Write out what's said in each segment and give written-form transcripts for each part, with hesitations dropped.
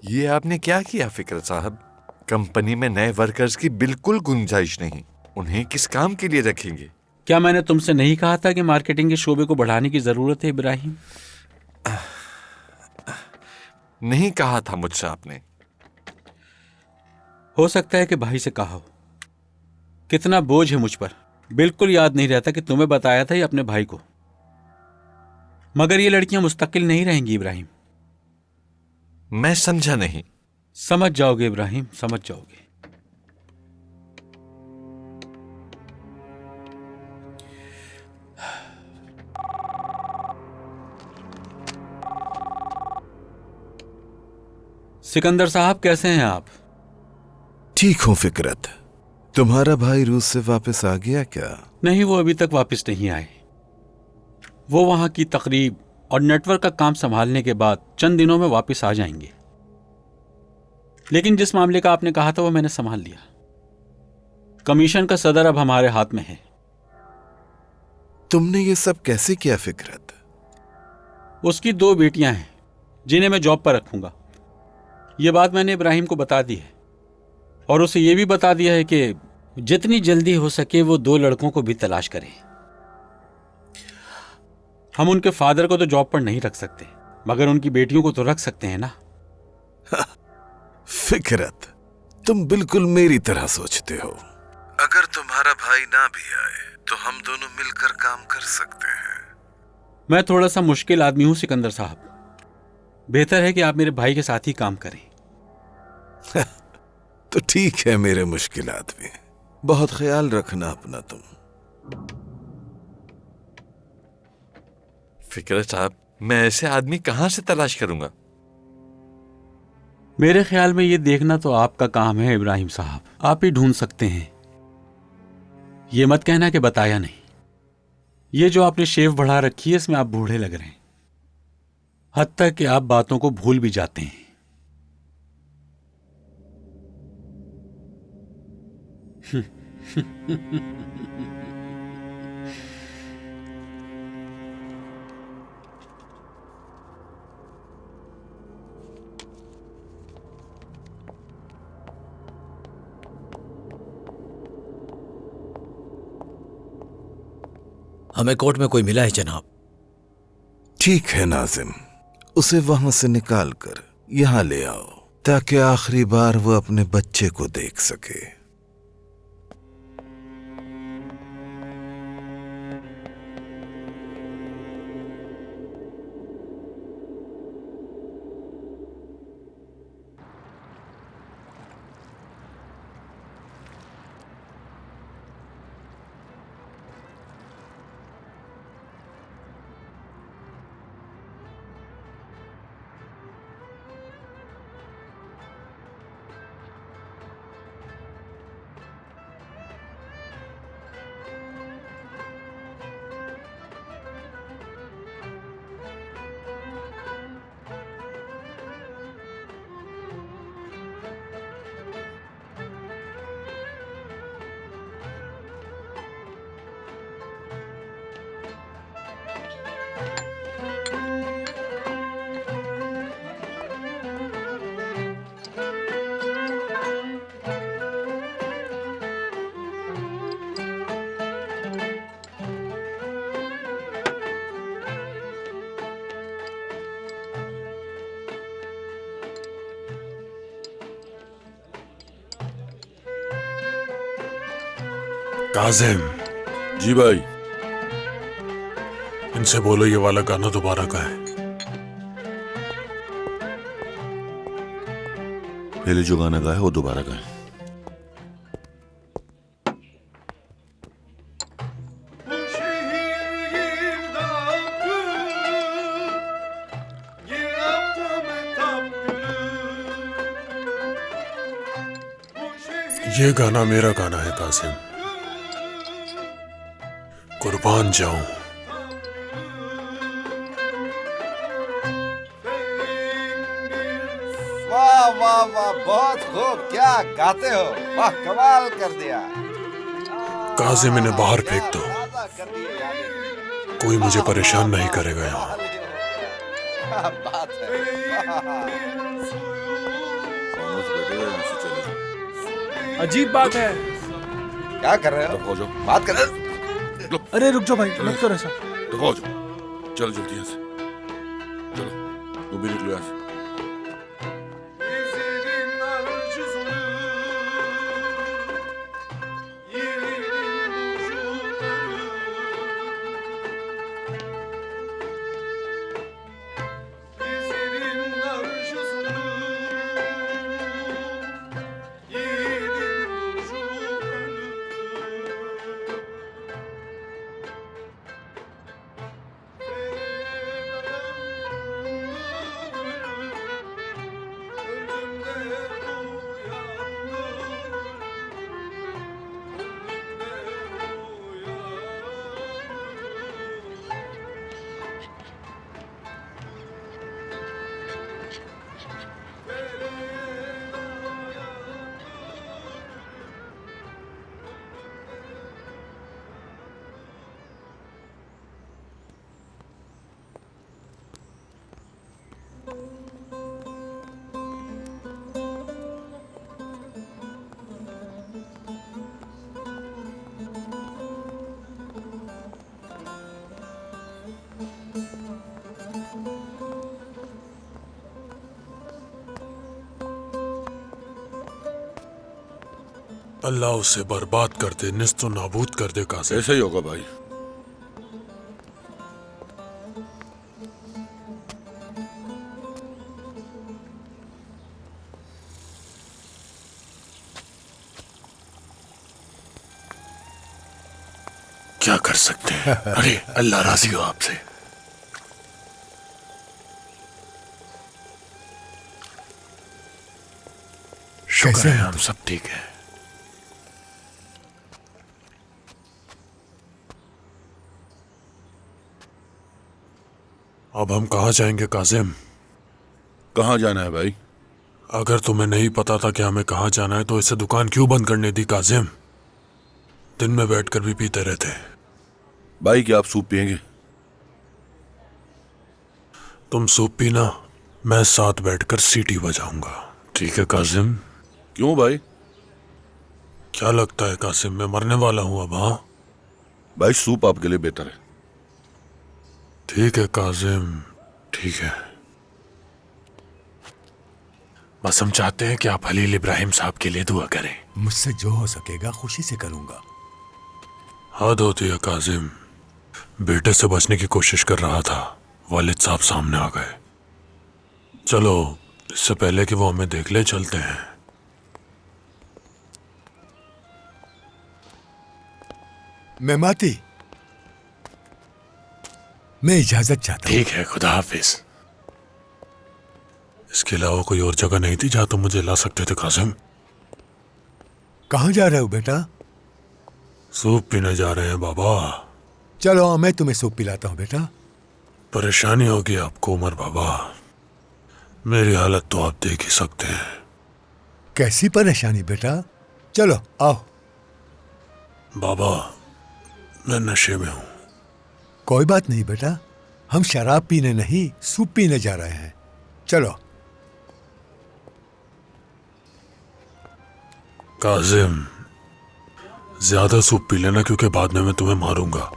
ये आपने क्या किया फिकरत साहब? कंपनी में नए वर्कर्स की बिल्कुल गुंजाइश नहीं। उन्हें किस काम के लिए रखेंगे? क्या मैंने तुमसे नहीं कहा था कि मार्केटिंग के शोबे को बढ़ाने की जरूरत है इब्राहिम? नहीं कहा था मुझसे आपने। हो सकता है कि भाई से कहा हो। कितना बोझ है मुझ पर, बिल्कुल याद नहीं रहता कि तुम्हें बताया था या अपने भाई को। मगर ये लड़कियां मुस्तकिल नहीं रहेंगी इब्राहिम। मैं समझा नहीं। समझ जाओगे इब्राहिम, समझ जाओगे। सिकंदर साहब, कैसे हैं आप? ठीक हूं फिकरत। तुम्हारा भाई रूस से वापस आ गया क्या? नहीं, वो अभी तक वापस नहीं आए। वो वहां की तकरीब और नेटवर्क का काम संभालने के बाद चंद दिनों में वापस आ जाएंगे। लेकिन जिस मामले का आपने कहा था वो मैंने संभाल लिया। कमीशन का सदर अब हमारे हाथ में है। तुमने ये सब कैसे किया फिकरत? उसकी 2 बेटियां हैं जिन्हें मैं जॉब पर रखूंगा। ये बात मैंने इब्राहिम को बता दी है और उसे यह भी बता दिया है कि जितनी जल्दी हो सके वो 2 लड़कों को भी तलाश करें। हम उनके फादर को तो जॉब पर नहीं रख सकते, मगर उनकी बेटियों को तो रख सकते हैं ना। फिकरत, तुम बिल्कुल मेरी तरह सोचते हो। अगर तुम्हारा भाई ना भी आए तो हम दोनों मिलकर काम कर सकते हैं। मैं थोड़ा सा मुश्किल आदमी हूं सिकंदर साहब। बेहतर है कि आप मेरे भाई के साथ ही काम करें। तो ठीक है मेरे मुश्किल आदमी, बहुत ख्याल रखना अपना तुम। फिकरत साहब, मैं ऐसे आदमी कहां से तलाश करूंगा? मेरे ख्याल में ये देखना तो आपका काम है इब्राहिम साहब। आप ही ढूंढ सकते हैं। ये मत कहना कि बताया नहीं। ये जो आपने शेव बढ़ा रखी है इसमें आप बूढ़े लग रहे हैं, हत्ता कि आप बातों को भूल भी जाते हैं। हमें कोर्ट में कोई मिला है जनाब। ठीक है नाजिम, उसे वहां से निकाल कर यहां ले आओ ताकि आखिरी बार वो अपने बच्चे को देख सके। काजिम। जी भाई। इनसे बोलो ये वाला गाना दोबारा का है। पहले जो गाना गाया वो दोबारा गाए। ये गाना मेरा गाना है कासिम, कुर्बान जाऊं। वाह वाह वाह, बहुत खूब, क्या गाते हो, वाह कमाल कर दिया। कासिम इन्हें बाहर फेंक दो, कोई मुझे परेशान नहीं करेगा यहाँ। क्या बात है। अजीब बात है। क्या कर रहे हो जाओ, हो? बात कर रहे हो? अरे रुक जाओ भाई, मत करो ऐसा। हो जाओ, चलो जल्दी यहाँ से, चलो तुम भी निकलो यहाँ से। अल्लाह उसे बर्बाद कर दे, निस्तो नाबूद कर दे कासिम। ऐसा ही होगा भाई। क्या कर सकते हैं? अरे अल्लाह राजी हो आपसे। शुक्र है हम सब ठीक है। अब हम कहाँ जाएंगे कासिम? कहाँ जाना है भाई? अगर तुम्हें नहीं पता था कि हमें कहाँ जाना है तो इसे दुकान क्यों बंद करने दी कासिम? दिन में बैठकर भी पीते रहते। भाई क्या आप सूप पियेंगे? तुम सूप पीना, मैं साथ बैठकर सीटी बजाऊंगा, ठीक है कासिम? क्यों भाई? क्या लगता है कासिम, मैं मरने वाला हूं अब? हाँ भाई सूप आपके लिए बेहतर है। ठीक है कासिम, ठीक है। बस हम चाहते हैं कि आप हलील इब्राहिम साहब के लिए दुआ करें। मुझसे जो हो सकेगा खुशी से करूंगा। हद होती है कासिम, बेटे से बचने की कोशिश कर रहा था, वालिद साहब सामने आ गए। चलो इससे पहले कि वो हमें देख ले चलते हैं। मेमाती, मैं इजाजत चाहता हूँ। ठीक है, खुदा हाफिज। इसके अलावा कोई और जगह नहीं थी जहां तुम मुझे ला सकते थे कासिम? कहाँ जा रहे हो बेटा? सूप पीने जा रहे हैं बाबा। चलो मैं तुम्हें सूप पिलाता हूँ बेटा। परेशानी होगी आपको उमर बाबा, मेरी हालत तो आप देख ही सकते हैं। कैसी परेशानी बेटा? चलो आओ। बाबा मैं नशे में हूं। कोई बात नहीं बेटा, हम शराब पीने नहीं सूप पीने जा रहे हैं। चलो। काजिम ज्यादा सूप पी लेना क्योंकि बाद में मैं तुम्हें मारूंगा।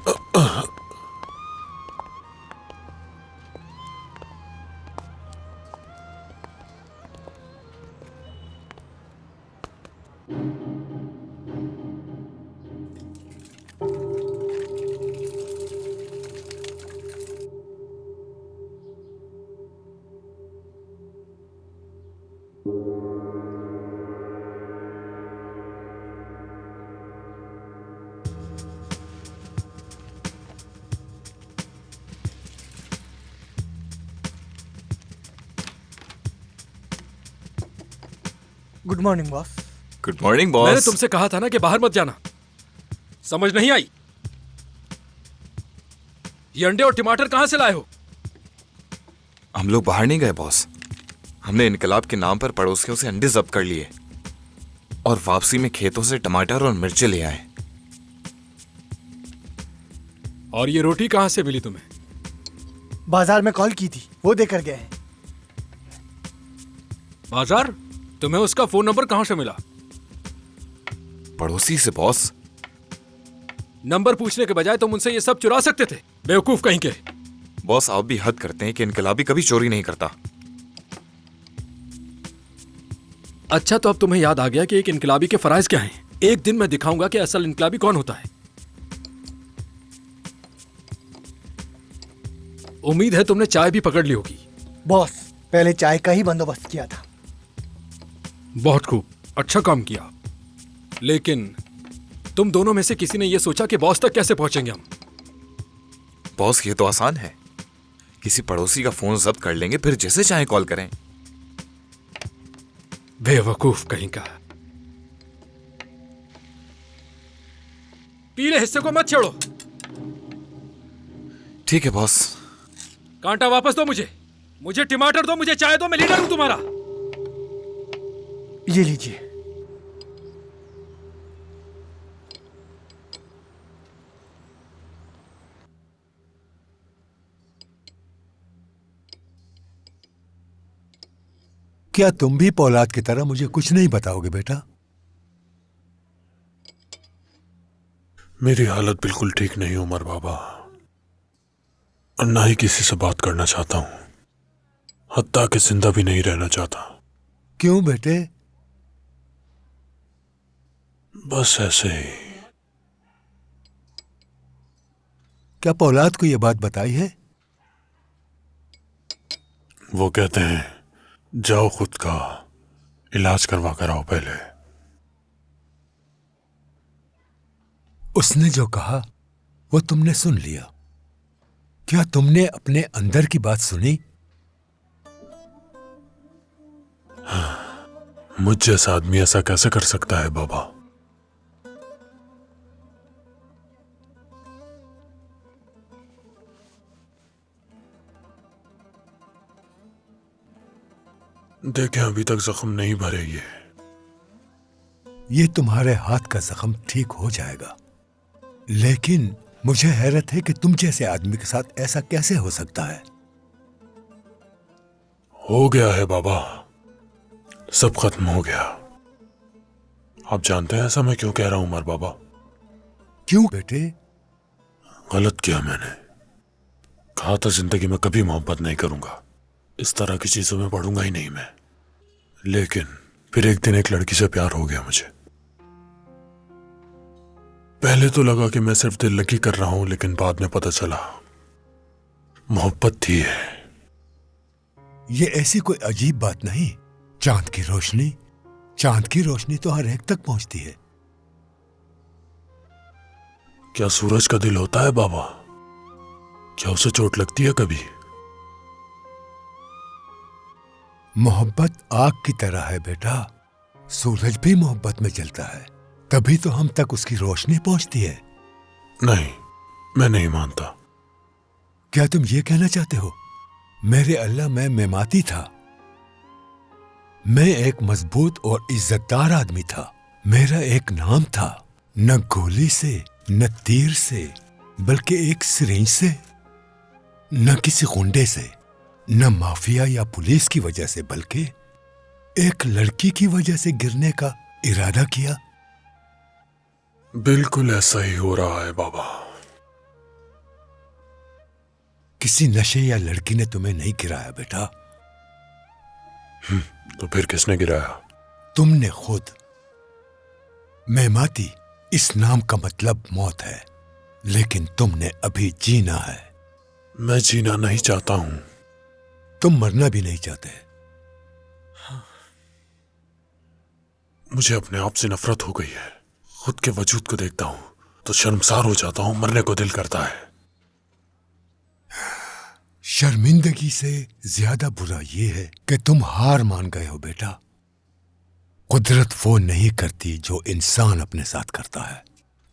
Good morning boss. Good morning boss. मैंने तुमसे कहा था ना कि बाहर मत जाना, समझ नहीं आई? ये अंडे और टमाटर कहां से लाए हो? हम लोग बाहर नहीं गए बॉस, हमने इनकलाब के नाम पर पड़ोसियों से अंडे जब्त कर लिए और वापसी में खेतों से टमाटर और मिर्चें ले आए। और ये रोटी कहां से मिली तुम्हें? बाजार में कॉल की थी, वो देकर गए हैं। बाजार? तुम्हें उसका फोन नंबर कहां से मिला? पड़ोसी से बॉस? नंबर पूछने के बजाय तुम उनसे ये सब चुरा सकते थे, बेवकूफ कहीं के। बॉस आप भी हद करते हैं कि इनकलाबी कभी चोरी नहीं करता। अच्छा, तो अब तुम्हें याद आ गया कि एक इनकलाबी के फराइज क्या हैं। एक दिन मैं दिखाऊंगा कि असल इनकलाबी कौन होता है। उम्मीद है तुमने चाय भी पकड़ ली होगी। बॉस, पहले चाय का ही बंदोबस्त किया था। बहुत खूब, अच्छा काम किया। लेकिन तुम दोनों में से किसी ने यह सोचा कि बॉस तक कैसे पहुंचेंगे हम? बॉस ये तो आसान है, किसी पड़ोसी का फोन जब्त कर लेंगे, फिर जैसे चाहे कॉल करें। बेवकूफ कहीं का। पीले हिस्से को मत छेड़ो। ठीक है बॉस। कांटा वापस दो मुझे टमाटर दो, मुझे चाय दो, मैं लीडर हूं तुम्हारा। ये लीजिए। क्या तुम भी पौलाद की तरह मुझे कुछ नहीं बताओगे बेटा? मेरी हालत बिल्कुल ठीक नहीं उमर बाबा, और ना ही किसी से बात करना चाहता हूं, हत्ता कि जिंदा भी नहीं रहना चाहता। क्यों बेटे? बस ऐसे ही। क्या पौलाद को यह बात बताई है? वो कहते हैं जाओ खुद का इलाज करवा कर आओ पहले। उसने जो कहा वो तुमने सुन लिया। क्या तुमने अपने अंदर की बात सुनी? मुझ जैसा आदमी ऐसा कैसे कर सकता है बाबा? देखें अभी तक जख्म नहीं भरे। ये तुम्हारे हाथ का जख्म ठीक हो जाएगा, लेकिन मुझे हैरत है कि तुम जैसे आदमी के साथ ऐसा कैसे हो सकता है। हो गया है बाबा, सब खत्म हो गया। आप जानते हैं ऐसा मैं क्यों कह रहा हूं उमर बाबा? क्यों बेटे? गलत किया मैंने। कहा था जिंदगी में कभी मोहब्बत नहीं करूंगा, इस तरह की चीजों में पढ़ूंगा ही नहीं मैं। लेकिन फिर एक दिन एक लड़की से प्यार हो गया मुझे। पहले तो लगा कि मैं सिर्फ दिल लगी कर रहा हूं, लेकिन बाद में पता चला मोहब्बत थी है। ये ऐसी कोई अजीब बात नहीं। चांद की रोशनी तो हर एक तक पहुंचती है। क्या सूरज का दिल होता है बाबा? क्या उसे चोट लगती है कभी? मोहब्बत आग की तरह है बेटा। सूरज भी मोहब्बत में जलता है, तभी तो हम तक उसकी रोशनी पहुंचती है। नहीं, मैं नहीं मानता। क्या तुम ये कहना चाहते हो मेरे अल्लाह मैं मेमाती था? मैं एक मजबूत और इज्जतदार आदमी था। मेरा एक नाम था, न गोली से न तीर से, बल्कि एक सिरिंज से। न किसी गुंडे से, न माफिया या पुलिस की वजह से, बल्कि एक लड़की की वजह से गिरने का इरादा किया। बिल्कुल ऐसा ही हो रहा है बाबा। किसी नशे या लड़की ने तुम्हें नहीं गिराया बेटा। तो फिर किसने गिराया? तुमने खुद। मेमाती इस नाम का मतलब मौत है, लेकिन तुमने अभी जीना है। मैं जीना नहीं चाहता हूं। तुम मरना भी नहीं चाहते। मुझे अपने आप से नफरत हो गई है। खुद के वजूद को देखता हूं तो शर्मसार हो जाता हूं, मरने को दिल करता है। शर्मिंदगी से ज्यादा बुरा यह है कि तुम हार मान गए हो बेटा। कुदरत वो नहीं करती जो इंसान अपने साथ करता है।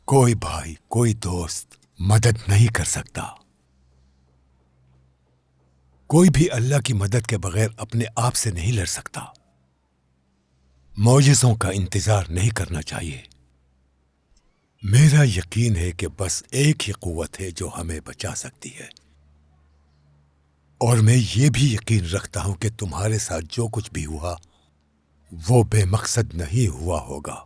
कोई भाई, कोई दोस्त मदद नहीं कर सकता। कोई भी अल्लाह की मदद के बगैर अपने आप से नहीं लड़ सकता। मौजिज़ों का इंतजार नहीं करना चाहिए। मेरा यकीन है कि बस एक ही कुव्वत है जो हमें बचा सकती है, और मैं ये भी यकीन रखता हूं कि तुम्हारे साथ जो कुछ भी हुआ वो बेमकसद नहीं हुआ होगा।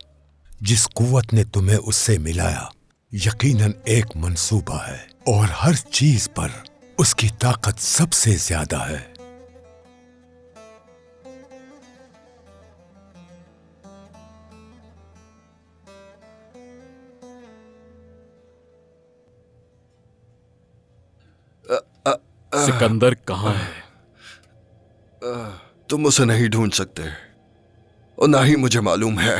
जिस कुव्वत ने तुम्हें उससे मिलाया यकीनन एक मंसूबा है और हर चीज पर उसकी ताकत सबसे ज्यादा है। सिकंदर कहाँ है? तुम उसे नहीं ढूंढ सकते और ना ही मुझे मालूम है।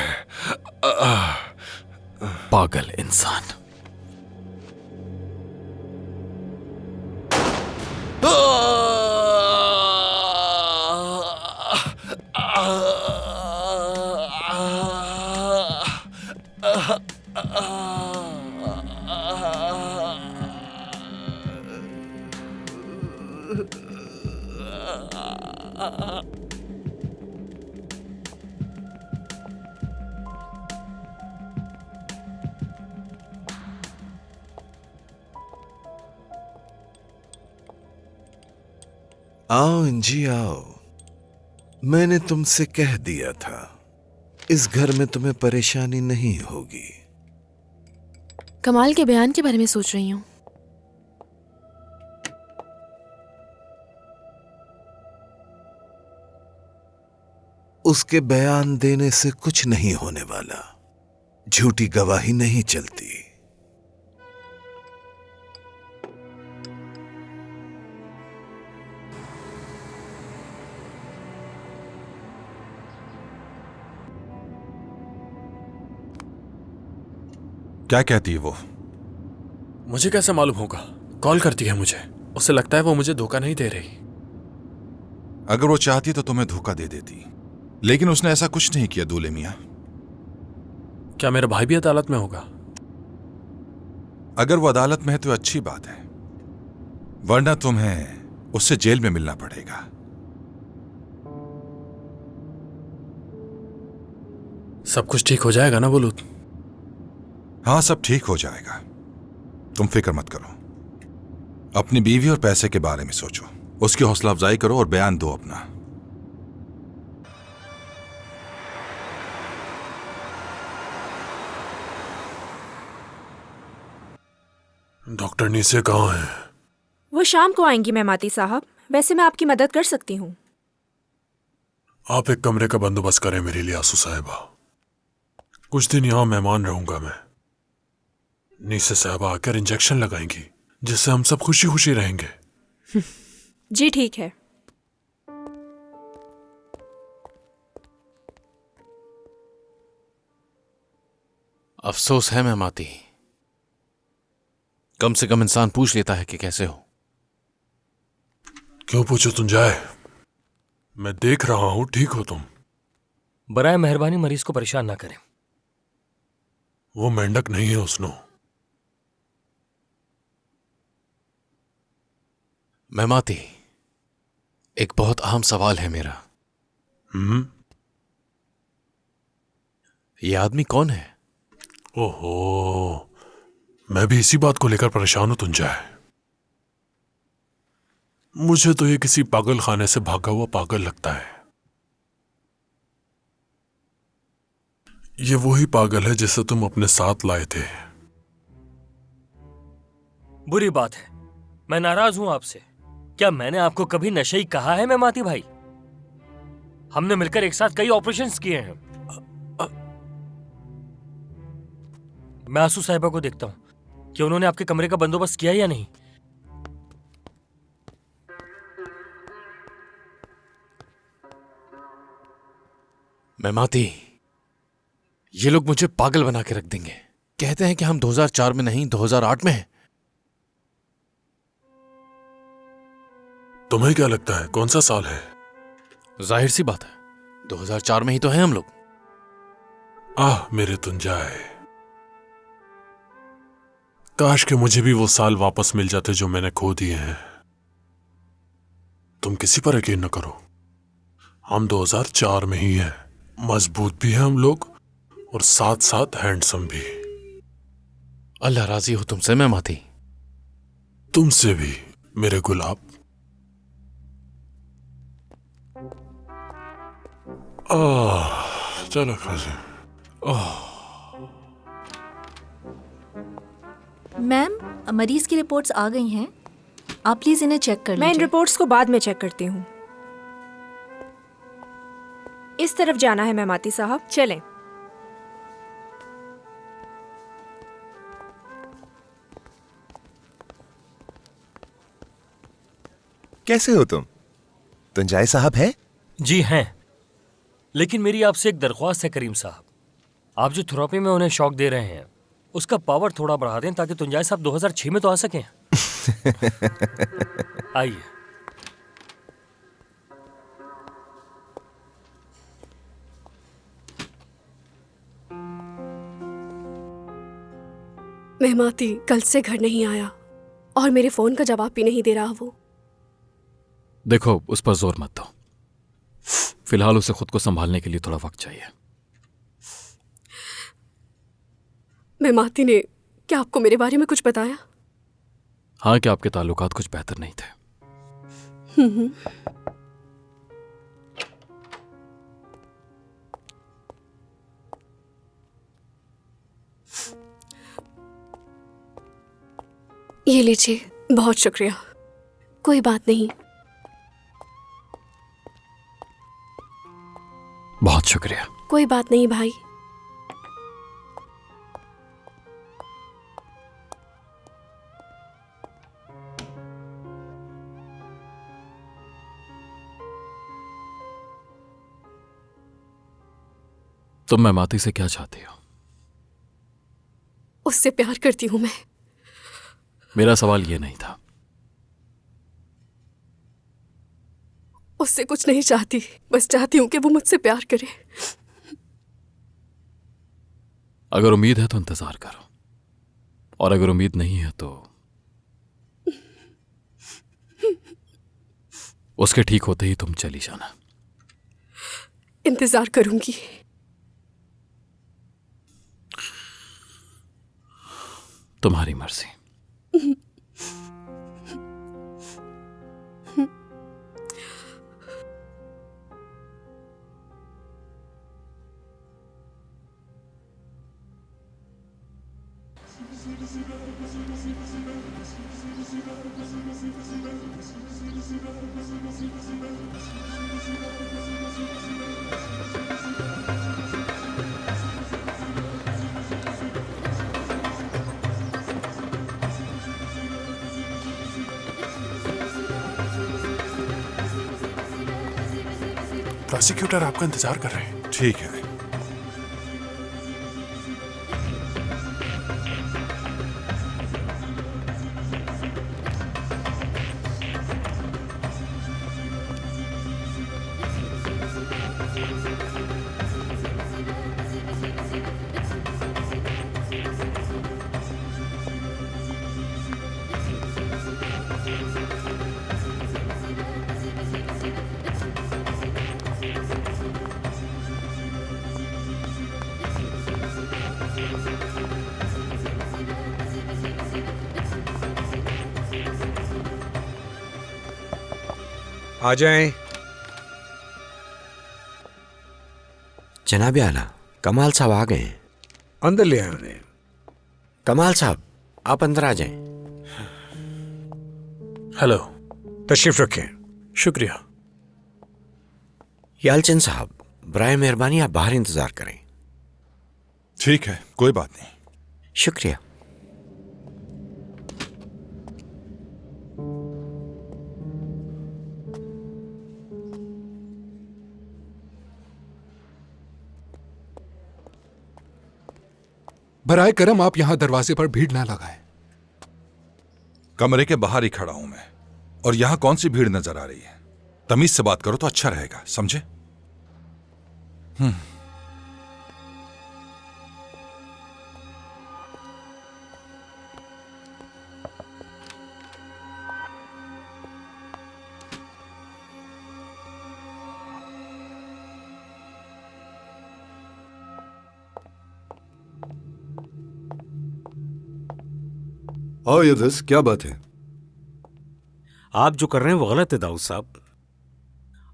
पागल इंसान। आओ इंजी आओ। मैंने तुमसे कह दिया था इस घर में तुम्हें परेशानी नहीं होगी। कमाल के बयान के बारे में सोच रही हूँ। उसके बयान देने से कुछ नहीं होने वाला। झूठी गवाही नहीं चलती। क्या कहती है वो? मुझे कैसे मालूम होगा? कॉल करती है मुझे। उसे लगता है वो मुझे धोखा नहीं दे रही। अगर वो चाहती तो तुम्हें धोखा दे देती, लेकिन उसने ऐसा कुछ नहीं किया। दूल्हे मियां, क्या मेरा भाई भी अदालत में होगा? अगर वो अदालत में है तो अच्छी बात है, वरना तुम्हें उससे जेल में मिलना पड़ेगा। सब कुछ ठीक हो जाएगा ना बुलूत? हाँ, सब ठीक हो जाएगा। तुम फिक्र मत करो। अपनी बीवी और पैसे के बारे में सोचो, उसकी हौसला अफजाई करो और बयान दो अपना। डॉक्टर नीसे कहाँ है? वो शाम को आएंगी मेमाती साहब। वैसे मैं आपकी मदद कर सकती हूँ। आप एक कमरे का बंदोबस्त करें मेरे लिए आसू साहिबा। कुछ दिन यहां मेहमान रहूंगा मैं। नीसे साहिबा आकर इंजेक्शन लगाएंगी, जिससे हम सब खुशी खुशी रहेंगे। जी ठीक है। अफसोस है मेमाती, कम से कम इंसान पूछ लेता है कि कैसे हो। क्यों पूछो तुम जाए? मैं देख रहा हूं ठीक हो तुम। बराए मेहरबानी मरीज को परेशान ना करें। वो मेंढक नहीं है उसनो। मेमाती, एक बहुत अहम सवाल है मेरा। ये आदमी कौन है? ओहो, मैं भी इसी बात को लेकर परेशान हूं तुंजाए। मुझे तो ये किसी पागल खाने से भागा हुआ पागल लगता है। ये वही पागल है जिसे तुम अपने साथ लाए थे। बुरी बात है, मैं नाराज हूं आपसे। क्या मैंने आपको कभी नशेई कहा है मेमाती भाई? हमने मिलकर एक साथ कई ऑपरेशंस किए हैं। मैं आसू साहिबा को देखता हूं कि उन्होंने आपके कमरे का बंदोबस्त किया या नहीं। मेमाती, ये लोग मुझे पागल बना के रख देंगे। कहते हैं कि हम 2004 में नहीं 2008 में हैं। तुम्हें क्या लगता है कौन सा साल है? जाहिर सी बात है, 2004 में ही तो हैं हम लोग। मेरे तुंजाए, काश कि मुझे भी वो साल वापस मिल जाते जो मैंने खो दिए हैं। तुम किसी पर यकीन न करो, हम 2004 में ही हैं। मजबूत भी हैं हम लोग और साथ साथ हैंडसम भी। अल्लाह राजी हो तुमसे मेमाती। तुमसे भी मेरे गुलाब। चलो काजी। मैम, मरीज की रिपोर्ट्स आ गई हैं, आप प्लीज इन्हें चेक कर लीजिए। मैं इन रिपोर्ट्स को बाद में चेक करती हूँ। इस तरफ जाना है मेहमाती साहब, चलें। कैसे हो तुम? तुंजाई साहब है? जी हैं, लेकिन मेरी आपसे एक दरख्वास्त है करीम साहब। आप जो थेरेपी में उन्हें शॉक दे रहे हैं उसका पावर थोड़ा बढ़ा दें ताकि तुंजाई साहब 2006 में तो आ सकें। आइए। मेहमाती कल से घर नहीं आया और मेरे फोन का जवाब भी नहीं दे रहा वो। देखो, उस पर जोर मत दो। फिलहाल उसे खुद को संभालने के लिए थोड़ा वक्त चाहिए। मेहमाती ने क्या आपको मेरे बारे में कुछ बताया? हाँ, कि आपके ताल्लुकात कुछ बेहतर नहीं थे। ये लीजिए, बहुत शुक्रिया। कोई बात नहीं। बहुत शुक्रिया। कोई बात नहीं भाई। तुम मेहमाती से क्या चाहती हो? उससे प्यार करती हूं मैं। मेरा सवाल ये नहीं था। उससे कुछ नहीं चाहती, बस चाहती हूं कि वो मुझसे प्यार करे। अगर उम्मीद है तो इंतजार करो, और अगर उम्मीद नहीं है तो उसके ठीक होते ही तुम चली जाना। इंतजार करूंगी। तुम्हारी मर्जी। प्रोसिक्यूटर आपका इंतजार कर रहे हैं। ठीक है। आ जाएं। जनाब आला, कमाल साहब आ गए हैं। अंदर ले आए उन्हें। कमाल साहब, आप अंदर आ जाएं। हेलो। तशरीफ रखें। शुक्रिया। यालचंद साहब, बराए मेहरबानी आप बाहर इंतजार करें। ठीक है, कोई बात नहीं। शुक्रिया। बराए करम आप यहां दरवाजे पर भीड़ ना लगाएं। कमरे के बाहर ही खड़ा हूं मैं, और यहां कौन सी भीड़ नजर आ रही है? तमीज से बात करो तो अच्छा रहेगा, समझे? आओ युद्धस, क्या बात है? आप जो कर रहे हैं वो गलत है दाऊद साहब।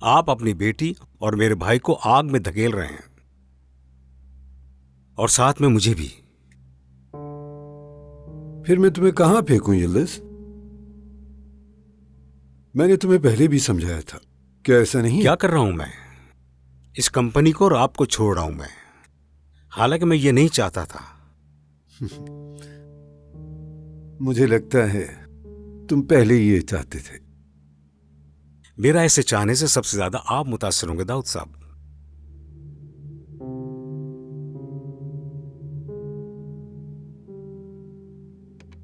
आप अपनी बेटी और मेरे भाई को आग में धकेल रहे हैं, और साथ में मुझे भी। फिर मैं तुम्हें कहां फेंकूं यिल्दिज? मैंने तुम्हें पहले भी समझाया था, क्या ऐसा नहीं? क्या कर रहा हूं मैं? इस कंपनी को और आपको छोड़ रहा हूं मैं, हालांकि मैं ये नहीं चाहता था। मुझे लगता है तुम पहले ये चाहते थे। मेरा ऐसे चाहने से सबसे ज्यादा आप मुतासिर होंगे दाऊद साहब।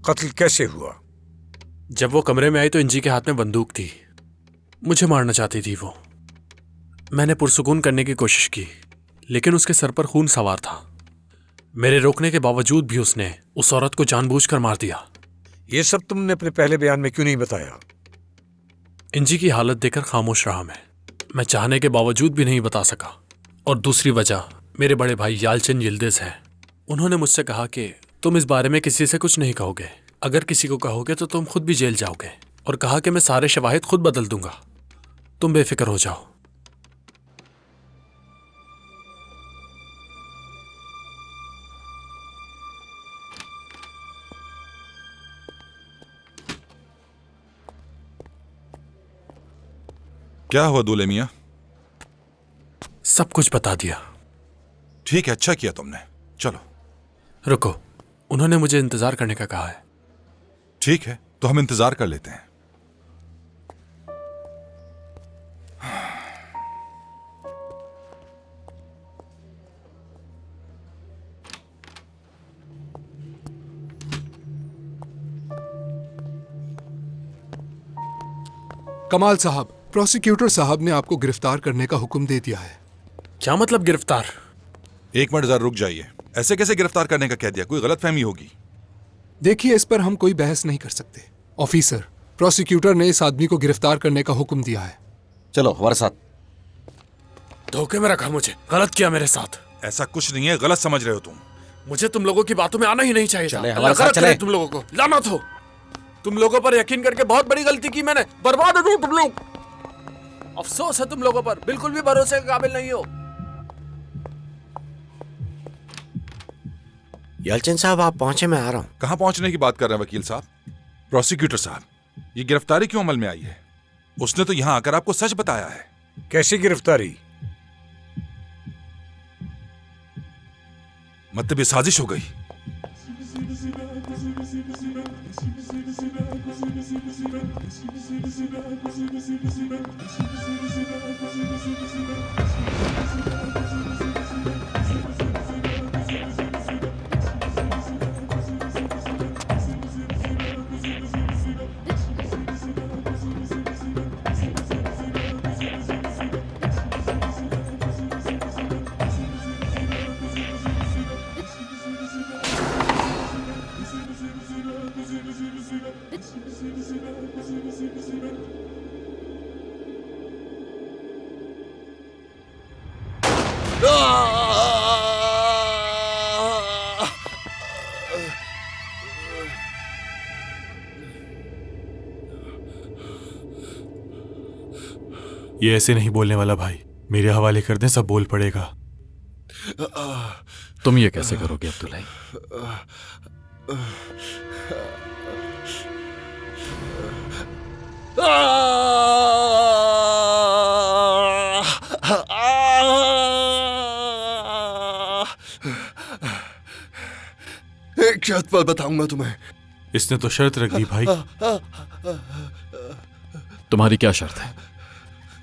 कत्ल कैसे हुआ? जब वो कमरे में आई तो इंजी के हाथ में बंदूक थी। मुझे मारना चाहती थी वो। मैंने पुरसुकून करने की कोशिश की, लेकिन उसके सर पर खून सवार था। मेरे रोकने के बावजूद भी उसने उस औरत को जानबूझकर मार दिया। ये सब तुमने अपने पहले बयान में क्यों नहीं बताया? इंजी की हालत देखकर खामोश रहा मैं चाहने के बावजूद भी नहीं बता सका। और दूसरी वजह मेरे बड़े भाई यालचिन यिल्दिज हैं। उन्होंने मुझसे कहा कि तुम इस बारे में किसी से कुछ नहीं कहोगे, अगर किसी को कहोगे तो तुम खुद भी जेल जाओगे, और कहा कि मैं सारे शवाहिद खुद बदल दूंगा, तुम बेफिक्र हो जाओ। क्या हुआ दूल्हे मियां? सब कुछ बता दिया। ठीक है, अच्छा किया तुमने। चलो रुको, उन्होंने मुझे इंतजार करने का कहा है। ठीक है, तो हम इंतजार कर लेते हैं। कमाल साहब, प्रोसिक्यूटर साहब ने आपको गिरफ्तार करने का हुक्म दे दिया है। क्या मतलब गिरफ्तार? एक मिनट जरा रुक जाइए। ऐसे कैसे गिरफ्तार करने का कह दिया? कोई गलतफहमी होगी। देखिए, इस पर हम कोई बहस नहीं कर सकते। ऑफिसर, प्रोसिक्यूटर ने इस आदमी को गिरफ्तार करने का हुक्म दिया है। चलो हमारे साथ। धोखे में रखा मुझे, गलत किया मेरे साथ। ऐसा कुछ नहीं है, गलत समझ रहे हो तुम। मुझे तुम लोगों की बातों में आना ही नहीं चाहिए था। हमारे साथ चले। तुम लोगों को लानत हो। तुम लोगों पर यकीन करके बहुत बड़ी गलती की मैंने। बर्बाद हो गए तुम लोग। अफसोस है तुम लोगों पर, बिल्कुल भी भरोसे के काबिल नहीं हो। यालचिन साहब, आप पहुंचे, मैं आ रहा हूं। कहां पहुंचने की बात कर रहे हैं वकील साहब? प्रोसिक्यूटर साहब, ये गिरफ्तारी क्यों अमल में आई है? उसने तो यहां आकर आपको सच बताया है। कैसी गिरफ्तारी? मतलब ये साजिश हो गई। ये ऐसे नहीं बोलने वाला भाई, मेरे हवाले कर दें, सब बोल पड़ेगा। तुम ये कैसे करोगे अब्दुल्ला? एक शर्त पर बताऊंगा तुम्हें। इसने तो शर्त रख दी भाई। तुम्हारी क्या शर्त है?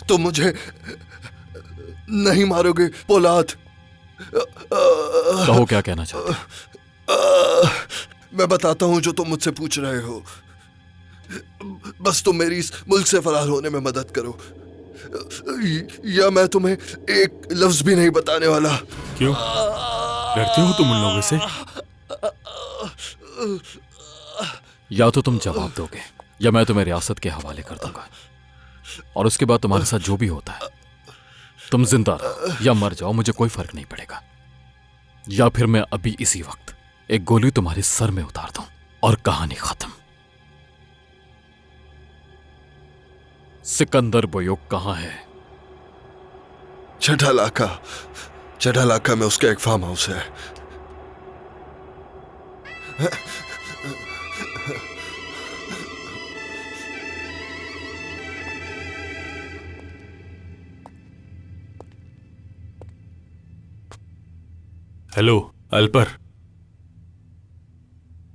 तुम मुझे नहीं मारोगे पोलाद। कहो, क्या कहना चाहते हो? मैं बताता हूं जो तुम मुझसे पूछ रहे हो। बस तुम मेरी इस मुल्क से फरार होने में मदद करो, या मैं तुम्हें एक लफ्ज भी नहीं बताने वाला। क्यों? डरते हो तुम उन लोगों से? या तो तुम जवाब दोगे या मैं तुम्हें रियासत के हवाले कर दूंगा, और उसके बाद तुम्हारे साथ जो भी होता है, तुम जिंदा रहो या मर जाओ, मुझे कोई फर्क नहीं पड़ेगा। या फिर मैं अभी इसी वक्त एक गोली तुम्हारे सर में उतार दूं और कहानी खत्म। सिकंदर बोयोक कहां है? चढ़ा इलाका में उसका एक फार्म हाउस है। हेलो अल्पर,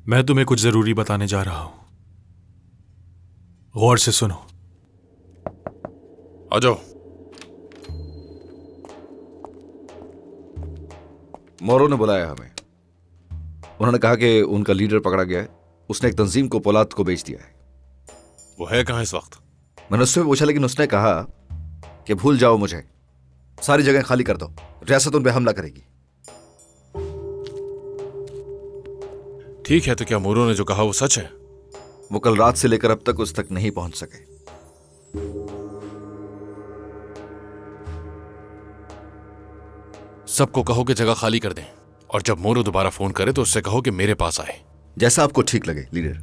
मैं तुम्हें कुछ जरूरी बताने जा रहा हूं, गौर से सुनो। आ जाओ। मोरो ने बुलाया हमें। उन्होंने कहा कि उनका लीडर पकड़ा गया है। उसने एक तंजीम को पोलाद को बेच दिया है। वो है कहां इस वक्त? मैंने उससे पूछा, लेकिन उसने कहा कि भूल जाओ मुझे, सारी जगह खाली कर दो, रियासत उन पे हमला करेगी। ठीक है, तो क्या मोरो ने जो कहा वो सच है? वो कल रात से लेकर अब तक उस तक नहीं पहुंच सके। सबको कहो कि जगह खाली कर दें, और जब मोरो दोबारा फोन करे तो उससे कहो कि मेरे पास आए। जैसा आपको ठीक लगे लीडर।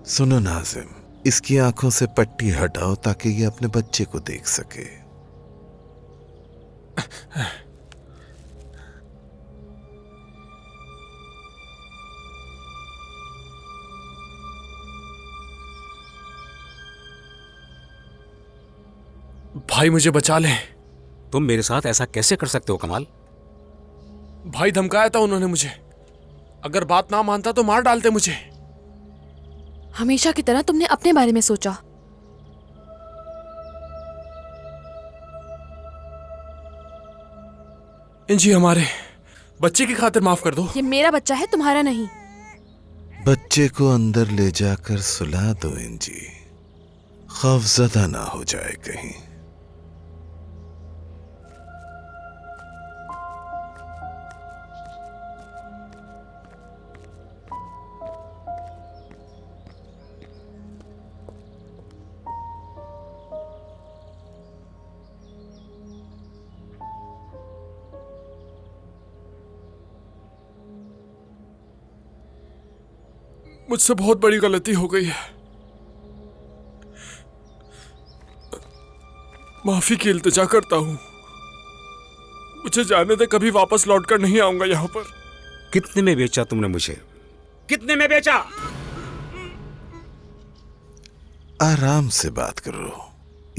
सुनो नाजिम, इसकी आंखों से पट्टी हटाओ ताकि ये अपने बच्चे को देख सके। भाई मुझे बचा ले। तुम मेरे साथ ऐसा कैसे कर सकते हो कमाल? भाई धमकाया था उन्होंने मुझे, अगर बात ना मानता तो मार डालते मुझे। हमेशा की तरह तुमने अपने बारे में सोचा। इंजी, हमारे बच्चे की खातिर माफ कर दो। ये मेरा बच्चा है, तुम्हारा नहीं। बच्चे को अंदर ले जाकर सुला दो इंजी, खौफजदा ना हो जाए कहीं। मुझसे बहुत बड़ी गलती हो गई है, माफी की इल्तिजा करता हूं। मुझे जाने दे, कभी वापस लौटकर नहीं आऊंगा यहां पर। कितने में बेचा तुमने मुझे? कितने में बेचा? आराम से बात करो,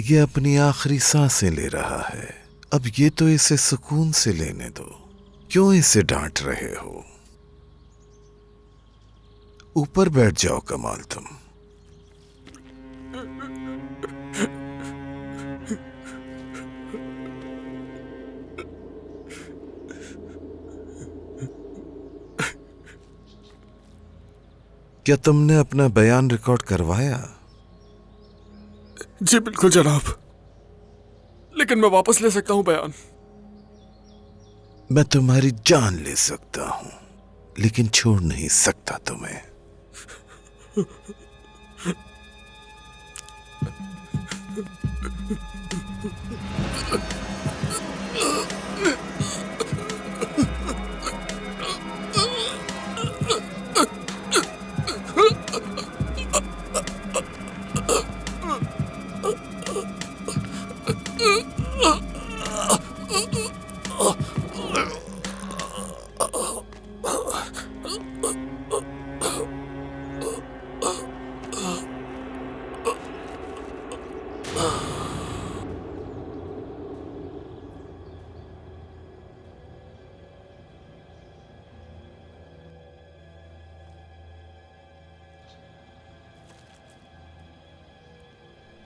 ये अपनी आखिरी सांसें ले रहा है। अब ये तो इसे सुकून से लेने दो, क्यों इसे डांट रहे हो? ऊपर बैठ जाओ कमाल तुम। क्या तुमने अपना बयान रिकॉर्ड करवाया? जी बिल्कुल जनाब, लेकिन मैं वापस ले सकता हूं बयान। मैं तुम्हारी जान ले सकता हूं, लेकिन छोड़ नहीं सकता तुम्हें।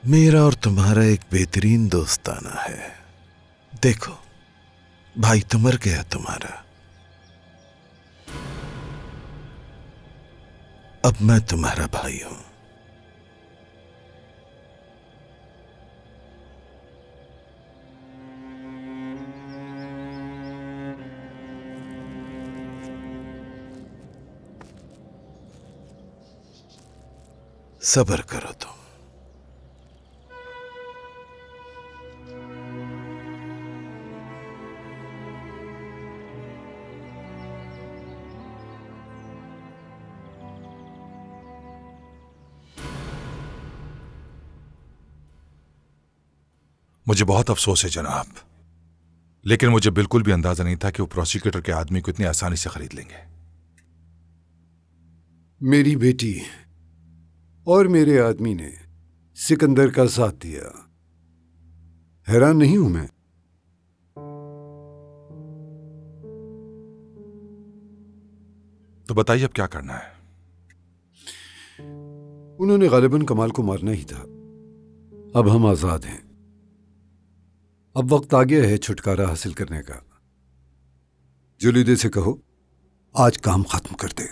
मेरा और तुम्हारा एक बेहतरीन दोस्ताना है। देखो, भाई तो मर गया तुम्हारा, अब मैं तुम्हारा भाई हूं। सब्र करो तुम। मुझे बहुत अफसोस है जनाब, लेकिन मुझे बिल्कुल भी अंदाजा नहीं था कि वो प्रोसिक्यूटर के आदमी को इतनी आसानी से खरीद लेंगे। मेरी बेटी और मेरे आदमी ने सिकंदर का साथ दिया। हैरान नहीं हूं मैं। तो बताइए अब क्या करना है? उन्होंने गालिबन कमाल को मारना ही था। अब हम आजाद हैं। अब वक्त आ गया है छुटकारा हासिल करने का। जुलीदे से कहो आज काम खत्म कर दे।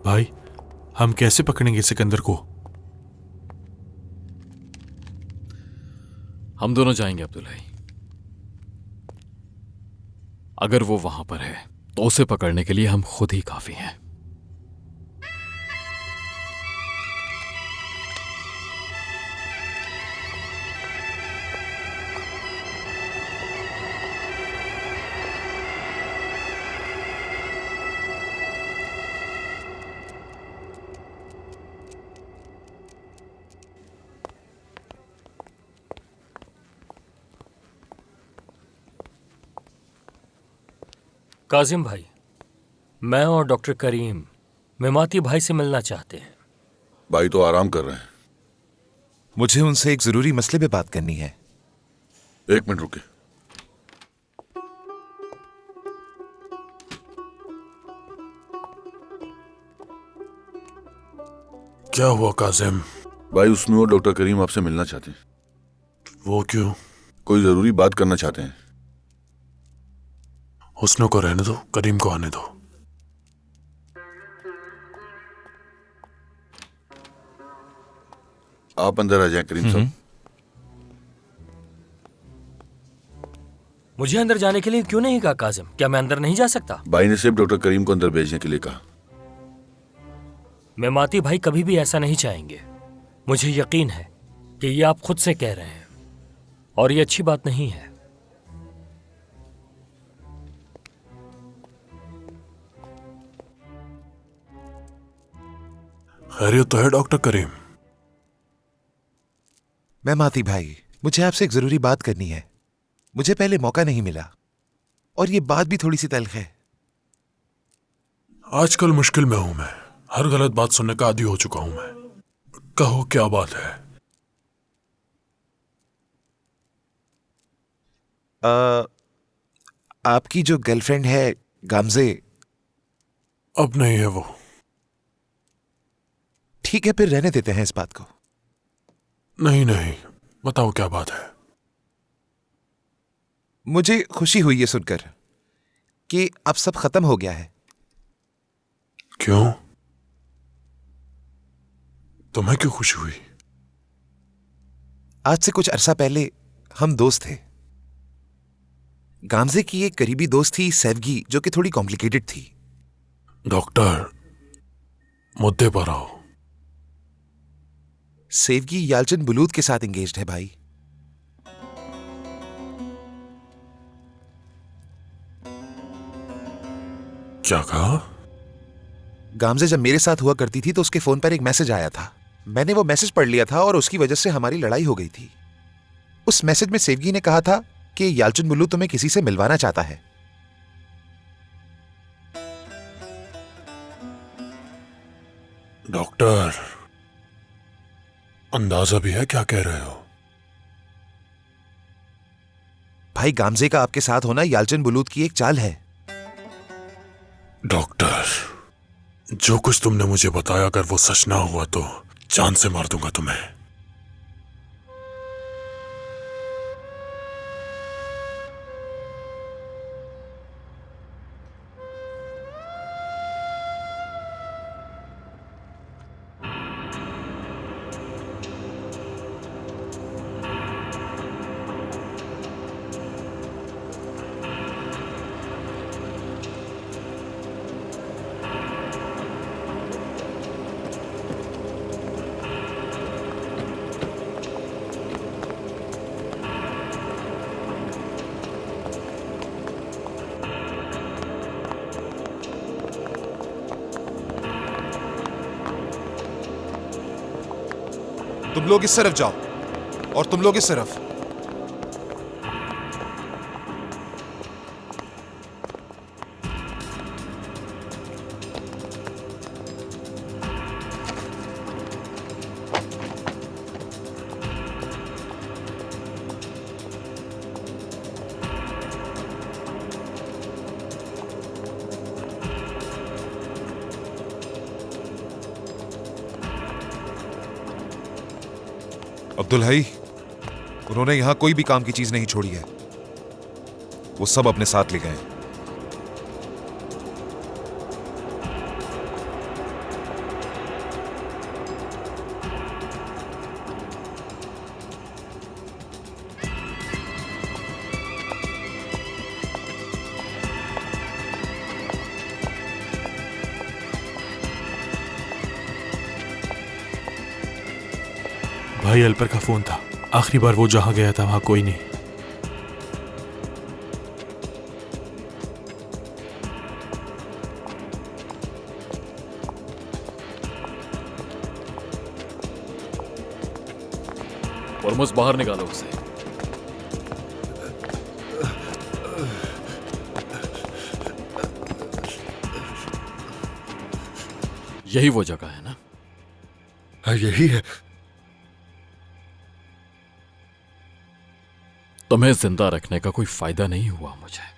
भाई, हम कैसे पकड़ेंगे सिकंदर को? हम दोनों जाएंगे अब्दुल्लाई। अगर वो वहां पर है तो उसे पकड़ने के लिए हम खुद ही काफी हैं। काजिम भाई, मैं और डॉक्टर करीम मेमाती भाई से मिलना चाहते हैं। भाई तो आराम कर रहे हैं। मुझे उनसे एक जरूरी मसले पे बात करनी है। 1 मिनट रुके। क्या हुआ काजिम? भाई उसमें वो डॉक्टर करीम आपसे मिलना चाहते हैं। वो क्यों? कोई जरूरी बात करना चाहते हैं। हुस्नो को रहने दो, करीम को आने दो। आप अंदर आ जाएं करीम साहब। मुझे अंदर जाने के लिए क्यों नहीं कहा काजिम? क्या मैं अंदर नहीं जा सकता? भाई ने सिर्फ डॉक्टर करीम को अंदर भेजने के लिए कहा। मेमाती भाई कभी भी ऐसा नहीं चाहेंगे। मुझे यकीन है कि ये आप खुद से कह रहे हैं और ये अच्छी बात नहीं है। खैरियत तो है डॉक्टर करीम? मेमाती भाई, मुझे आपसे एक जरूरी बात करनी है। मुझे पहले मौका नहीं मिला और ये बात भी थोड़ी सी तल्ख है। आजकल मुश्किल में हूं मैं। हर गलत बात सुनने का आदी हो चुका हूं मैं। कहो क्या बात है? आपकी जो गर्लफ्रेंड है गामजे, अब नहीं है वो। ठीक है, फिर रहने देते हैं इस बात को। नहीं नहीं, बताओ क्या बात है? मुझे खुशी हुई है सुनकर कि अब सब खत्म हो गया है। क्यों? तुम्हें क्यों खुशी हुई? आज से कुछ अरसा पहले हम दोस्त थे। गामजे की एक करीबी दोस्त थी सैवगी, जो कि थोड़ी कॉम्प्लिकेटेड थी। डॉक्टर, मुद्दे पर आओ। सेवगी यालचन बुलूद के साथ एंगेज्ड है भाई। क्या कहा? गामजे जब मेरे साथ हुआ करती थी तो उसके फोन पर एक मैसेज आया था। मैंने वो मैसेज पढ़ लिया था और उसकी वजह से हमारी लड़ाई हो गई थी। उस मैसेज में सेवगी ने कहा था कि यालचन बुलूद तुम्हें किसी से मिलवाना चाहता है। डॉक्टर, अंदाजा भी है क्या कह रहे हो? भाई, गामजे का आपके साथ होना यालचन बुलूद की एक चाल है। डॉक्टर, जो कुछ तुमने मुझे बताया अगर वो सच ना हुआ तो जान से मार दूंगा तुम्हें। तुम लोग इस तरफ जाओ और तुम लोग इस तरफ। अब्दुल हई, उन्होंने यहां कोई भी काम की चीज नहीं छोड़ी है। वो सब अपने साथ ले गए। भाई अल्पर का फोन था। आखिरी बार वो जहां गया था वहां कोई नहीं। ऑलमोस्ट बाहर निकालो उसे। यही वो जगह है ना? हाँ, यही है। तुम्हें जिंदा रखने का कोई फायदा नहीं हुआ मुझे।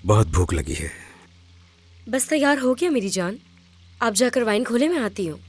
बहुत भूख लगी है। बस तैयार हो गया मेरी जान। आप जाकर वाइन खोले, मैं आती हूँ।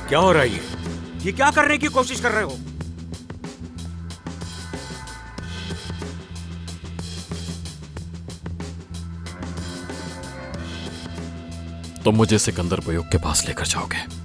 क्या हो रहा है ये क्या करने की कोशिश कर रहे हो? तो मुझे सिकंदर बयूक के पास लेकर जाओगे।